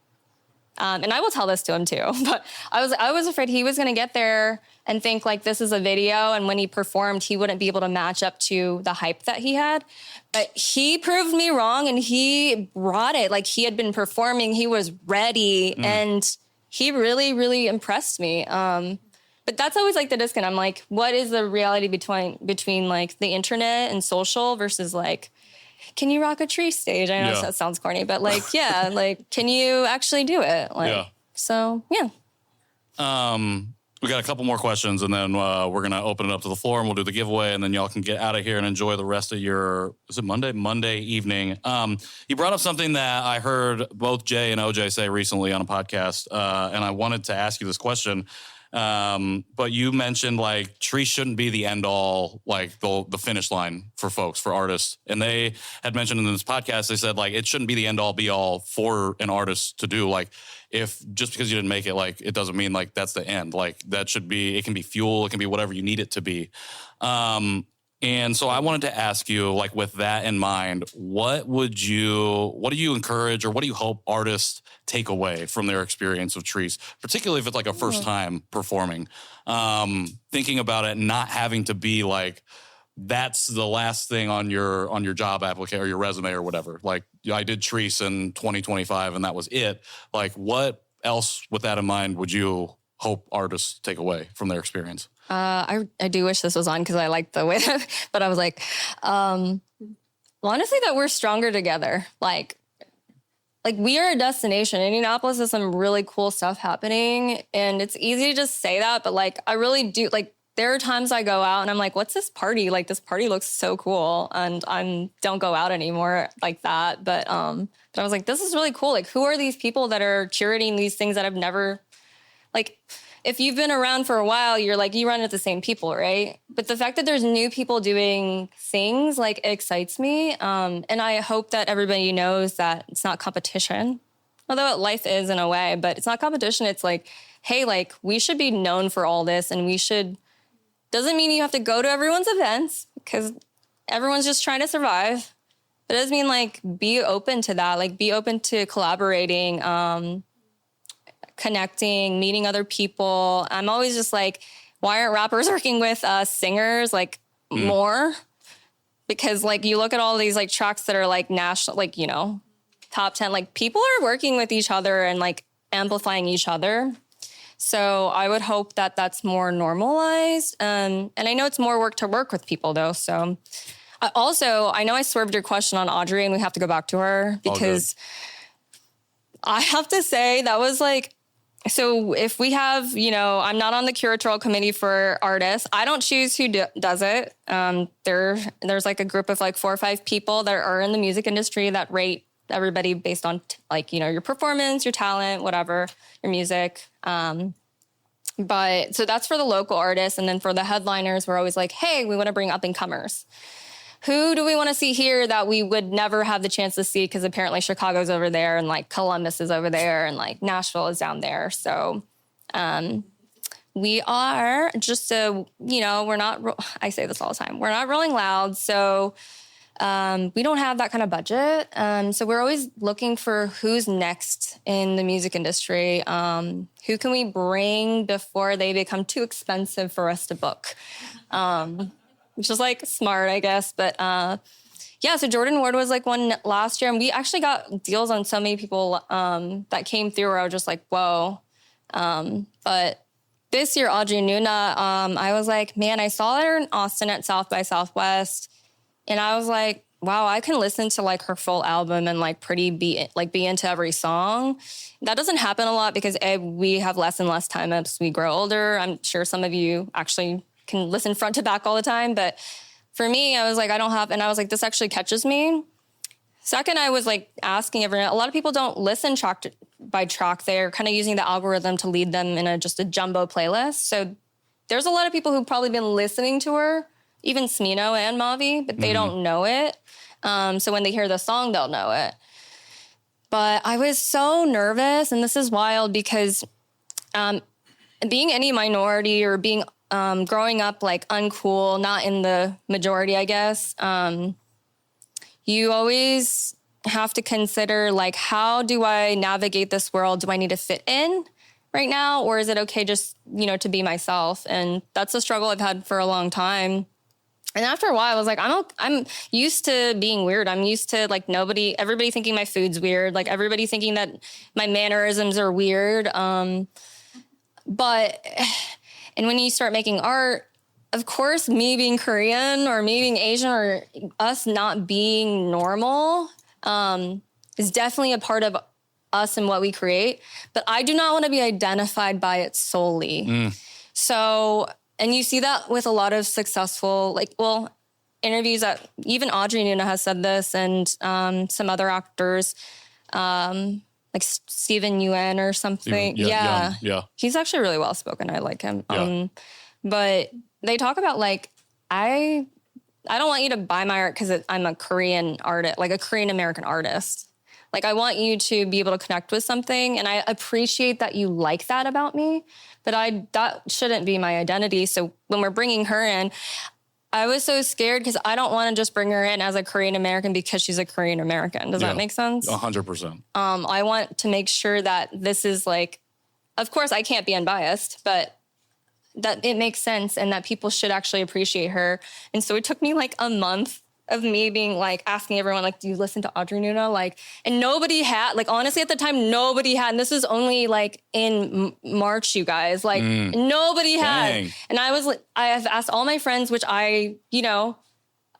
and I will tell this to him too, but I was afraid he was going to get there and think like this is a video, and when he performed, he wouldn't be able to match up to the hype that he had. But he proved me wrong, and he brought it. Like he had been performing, he was ready, and he really, really impressed me. But that's always like the disconnect. I'm like, what is the reality between like the internet and social versus like, can you rock a Chreece stage? I know that sounds corny, but like, yeah, like, can you actually do it? Like, so yeah. We got a couple more questions, and then we're going to open it up to the floor, and we'll do the giveaway, and then y'all can get out of here and enjoy the rest of your, is it Monday evening. You brought up something that I heard both Jay and OJ say recently on a podcast, and I wanted to ask you this question. But you mentioned like Chreece shouldn't be the end all, like the finish line for folks, for artists. And they had mentioned in this podcast, they said like, it shouldn't be the end all be all for an artist to do. Like if just because you didn't make it, like it doesn't mean like that's the end. Like that should be, it can be fuel. It can be whatever you need it to be. And so I wanted to ask you, like, with that in mind, what do you encourage or what do you hope artists take away from their experience of Chreece, particularly if it's like a first time performing, thinking about it, not having to be like, that's the last thing on your job application or your resume or whatever. Like I did Chreece in 2025 and that was it. Like what else with that in mind would you hope artists take away from their experience? I do wish this was on because I like the way that, but I was like, honestly, that we're stronger together. Like we are a destination. Indianapolis has some really cool stuff happening, and it's easy to just say that, but like I really do. Like there are times I go out and I'm like, what's this party? Like this party looks so cool, and I don't go out anymore like that. But I was like, this is really cool. Like who are these people that are curating these things that I've never like. If you've been around for a while, you're like, you run into the same people, right? But the fact that there's new people doing things, like, it excites me. And I hope that everybody knows that it's not competition, although life is in a way, but it's not competition. It's like, hey, like, we should be known for all this, and doesn't mean you have to go to everyone's events, because everyone's just trying to survive. It does mean, like, be open to that, like, be open to collaborating, connecting, meeting other people. I'm always just like, why aren't rappers working with singers like more? Because like you look at all these like tracks that are like national, like, you know, top 10, like people are working with each other and like amplifying each other. So I would hope that that's more normalized. And I know it's more work to work with people though. So I know I swerved your question on Audrey and we have to go back to her because I have to say that was like, so if we have, you know, I'm not on the curatorial committee for artists. I don't choose who does it. There's like a group of like 4 or 5 people that are in the music industry that rate everybody based on like, you know, your performance, your talent, whatever, your music. But so that's for the local artists. And then for the headliners, we're always like, hey, we want to bring up and comers. Who do we want to see here that we would never have the chance to see? Because apparently Chicago's over there and like Columbus is over there and like Nashville is down there. So we are just we're not, I say this all the time, we're not Rolling Loud. So we don't have that kind of budget. So we're always looking for who's next in the music industry. Who can we bring before they become too expensive for us to book? Which is like smart, I guess. But so Jordan Ward was like one last year. And we actually got deals on so many people that came through where I was just like, whoa. But this year, Audrey and Nuna, I was like, man, I saw her in Austin at South by Southwest. And I was like, wow, I can listen to like her full album and like be into every song. That doesn't happen a lot because we have less and less time as we grow older. I'm sure some of you actually can listen front to back all the time. But for me, I was like, and I was like, this actually catches me. Second, I was like asking everyone, a lot of people don't listen track by track. They're kind of using the algorithm to lead them in just a jumbo playlist. So there's a lot of people who've probably been listening to her, even Smino and Mavi, but they don't know it. So when they hear the song, they'll know it. But I was so nervous, and this is wild because being any minority or being growing up like uncool, not in the majority, I guess, you always have to consider like, how do I navigate this world? Do I need to fit in right now? Or is it okay just, you know, to be myself? And that's a struggle I've had for a long time. And after a while, I was like, I'm used to being weird. I'm used to like everybody thinking my food's weird. Like everybody thinking that my mannerisms are weird. And when you start making art, of course, me being Korean or me being Asian or us not being normal is definitely a part of us and what we create. But I do not want to be identified by it solely. So, and you see that with a lot of successful, interviews that even Audrey Nuna has said this and some other actors. like Stephen Yuen or something. Yeah. He's actually really well spoken. I like him. Yeah. But they talk about like, I don't want you to buy my art because I'm a Korean artist, like a Korean American artist. Like I want you to be able to connect with something, and I appreciate that you like that about me, but that shouldn't be my identity. So when we're bringing her in, I was so scared because I don't want to just bring her in as a Korean American because she's a Korean American. Does that make sense? 100%. I want to make sure that this is like, of course I can't be unbiased, but that it makes sense and that people should actually appreciate her. And so it took me like a month of me being like, asking everyone, like, do you listen to Audrey Nuna? Like, and nobody had, like, honestly, at the time, nobody had, and this is only like in March, you guys, like nobody had. Dang. And I have asked all my friends, which I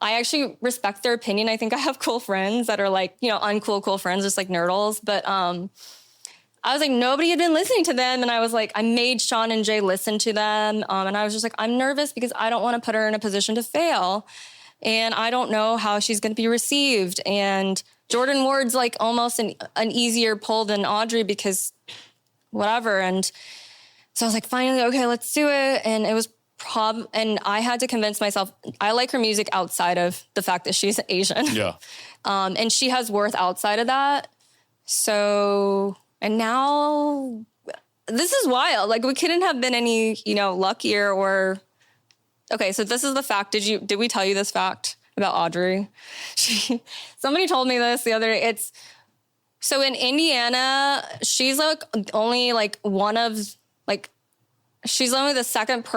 actually respect their opinion. I think I have cool friends that are like, uncool, cool friends, just like nerdles. But, I was like, nobody had been listening to them. And I was like, I made Sean and Jay listen to them. And I was just like, I'm nervous because I don't want to put her in a position to fail. And I don't know how she's going to be received. And Jordan Ward's like almost an easier pull than Audrey because whatever. And so I was like, finally, okay, let's do it. And it was and I had to convince myself, I like her music outside of the fact that she's Asian. Yeah. And she has worth outside of that. So, and now this is wild. Like we couldn't have been any, luckier or... Okay, so this is the fact. Did we tell you this fact about Audrey? Somebody told me this the other day. So in Indiana, she's like only like she's only the second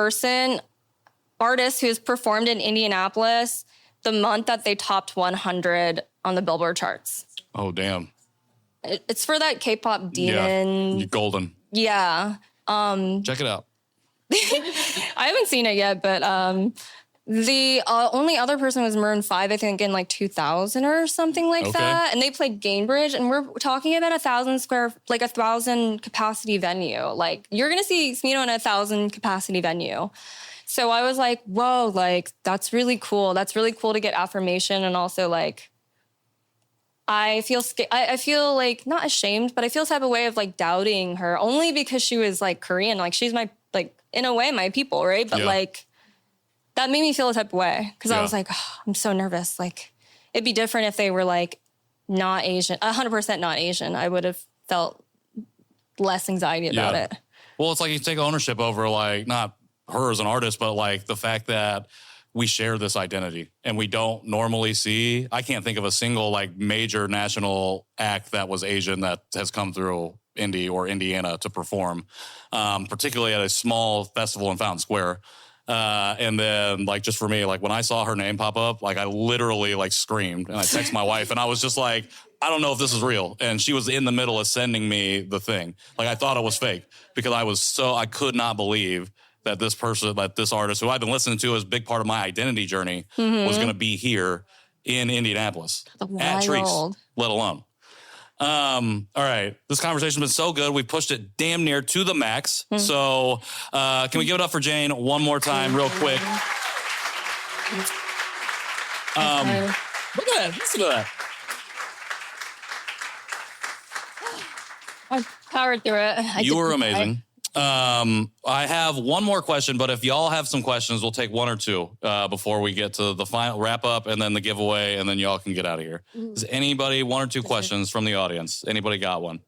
artist who's performed in Indianapolis the month that they topped 100 on the Billboard charts. Oh, damn. It's for that K-pop demon. Yeah, Golden. Yeah. Check it out. I haven't seen it yet, but the only other person was Maroon 5, I think, in like 2000 or something like that. And they played Gainbridge, and we're talking about 1,000 capacity venue. Like you're gonna see Smino in 1,000 capacity venue. So I was like, whoa, like that's really cool. That's really cool to get affirmation, and also like I feel like not ashamed, but I feel type of way of like doubting her only because she was like Korean. Like she's my in a way, my people, right? But like, that made me feel a type of way. Cause I was like, oh, I'm so nervous. Like, it'd be different if they were like not Asian, 100% not Asian. I would have felt less anxiety about it. Well, it's like you take ownership over like, not her as an artist, but like the fact that we share this identity and we don't normally see, I can't think of a single like major national act that was Asian that has come through Indy or Indiana to perform, particularly at a small festival in Fountain Square. And then like, just for me, like when I saw her name pop up, like I literally like screamed and I texted my wife and I was just like, I don't know if this is real. And she was in the middle of sending me the thing. Like I thought it was fake because I could not believe that this artist who I've been listening to as a big part of my identity journey was going to be here in Indianapolis at Chreece, let alone. All right. This conversation's been so good. We pushed it damn near to the max. So, can we give it up for Jane one more time real quick? Look at that. Listen to that. I powered through it. You were amazing. I have one more question, but if y'all have some questions, we'll take one or two before we get to the final wrap up and then the giveaway, and then y'all can get out of here. Is anybody one or two questions from the audience? Anybody got one?